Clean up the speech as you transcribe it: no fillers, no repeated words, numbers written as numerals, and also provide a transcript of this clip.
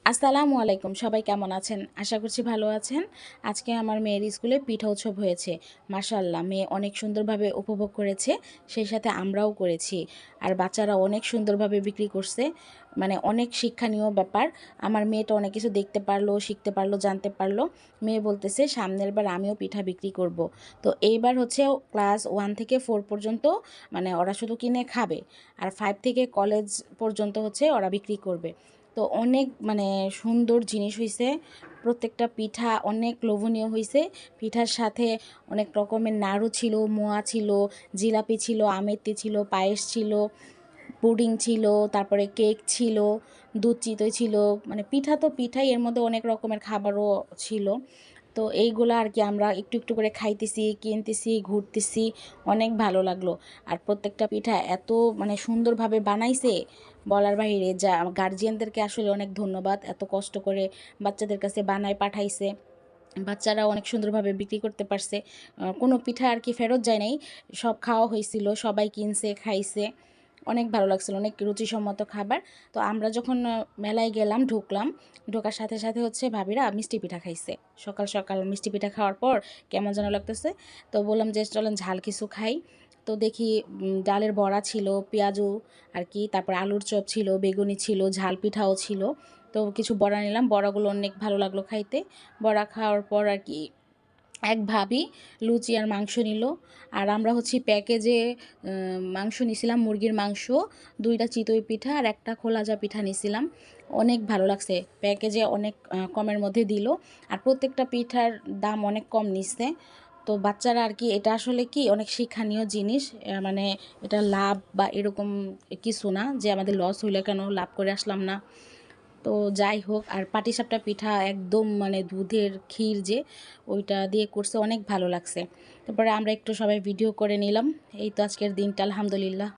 আসসালামু আলাইকুম, সবাই কেমন আছেন? আশা করছি ভালো আছেন। আজকে আমার মেয়ের স্কুলে পিঠা উৎসব হয়েছে। মাশাআল্লাহ, মেয়ে অনেক সুন্দরভাবে উপভোগ করেছে, সেই সাথে আমরাও করেছি। আর বাচ্চারা অনেক সুন্দরভাবে বিক্রি করছে, মানে অনেক শিক্ষণীয় ব্যাপার। আমার মেয়েটা অনেক কিছু দেখতে পারলো, শিখতে পারলো, জানতে পারলো। মেয়ে বলতেছে সামনের বার আমিও পিঠা বিক্রি করব। তো এইবার হচ্ছে ক্লাস 1 থেকে 4 পর্যন্ত মানে ওরা শুধু কিনে খাবে, আর 5 থেকে কলেজ পর্যন্ত হচ্ছে ওরা বিক্রি করবে। তো অনেক মানে সুন্দর জিনিস হইছে। প্রত্যেকটা পিঠা অনেক লোভনীয় হইছে। পিঠার সাথে অনেক রকমের নাড়ু ছিল, মোয়া ছিল, জিলাপি ছিল, আমেতি ছিল, পায়েস ছিল, পুডিং ছিল, তারপরে কেক ছিল, দুধ চিতই ছিল। মানে পিঠা তো পিঠাই, এর মধ্যে অনেক রকমের খাবারও ছিল। তো এইগুলো আর কি আমরা একটু একটু করে খাইতেছি, কিনতেছি, ঘুরতেছি। অনেক ভালো লাগলো। আর প্রত্যেকটা পিঠা এত মানে সুন্দরভাবে বানাইছে, বলার বাইরে। যা গার্জিয়ানদেরকে আসলে অনেক ধন্যবাদ, এত কষ্ট করে বাচ্চাদের কাছে বানায় পাঠাইছে। বাচ্চারা অনেক সুন্দরভাবে বিক্রি করতে পারছে। কোনো পিঠা আর কি ফেরত যায় নাই, সব খাওয়া হয়েছিল, সবাই কিনছে, খাইছে। অনেক ভালো লাগছিল, অনেক রুচিসম্মত খাবার। তো আমরা যখন মেলায় গেলাম, ঢুকলাম, ঢোকার সাথে সাথে হচ্ছে ভাবিরা মিষ্টি পিঠা খাইছে। সকাল সকাল মিষ্টি পিঠা খাওয়ার পর কেমন যেন লাগতেছে। তো বললাম যে চলেন ঝাল কিছু খাই। তো দেখি ডালের বড়া ছিল, পেঁয়াজু আর কি, তারপর আলুর চপ ছিল, বেগুনি ছিল, ঝাল পিঠাও ছিল। তো কিছু বড়া নিলাম, বড়াগুলো অনেক ভালো লাগলো খাইতে। বড়া খাওয়ার পর আর কি এক ভাবি লুচি আর মাংস নিল। আর আমরা হচ্ছে প্যাকেজে মাংস নিছিলাম, মুরগির মাংস, 2টা চিতই পিঠা আর একটা খোলাজা পিঠা নিছিলাম। অনেক ভালো লাগছে, প্যাকেজে অনেক কমের মধ্যে দিল। আর প্রত্যেকটা পিঠার দাম অনেক কম নিচ্ছে। তো বাচ্চারা আর কি, এটা আসলে কি অনেক শিক্ষণীয় জিনিস। মানে এটা লাভ বা এরকম কিছু না যে আমাদের লস হইলে কেন, লাভ করে আসলাম না। তো যাই হোক, আর পাটিসাপটা পিঠা একদম মানে দুধের ক্ষীর যে, ওইটা দিয়ে করছে, অনেক ভালো লাগছে। তারপরে আমরা একটু সবাই ভিডিও করে নিলাম। এই তো আজকের দিনটা, আলহামদুলিল্লাহ।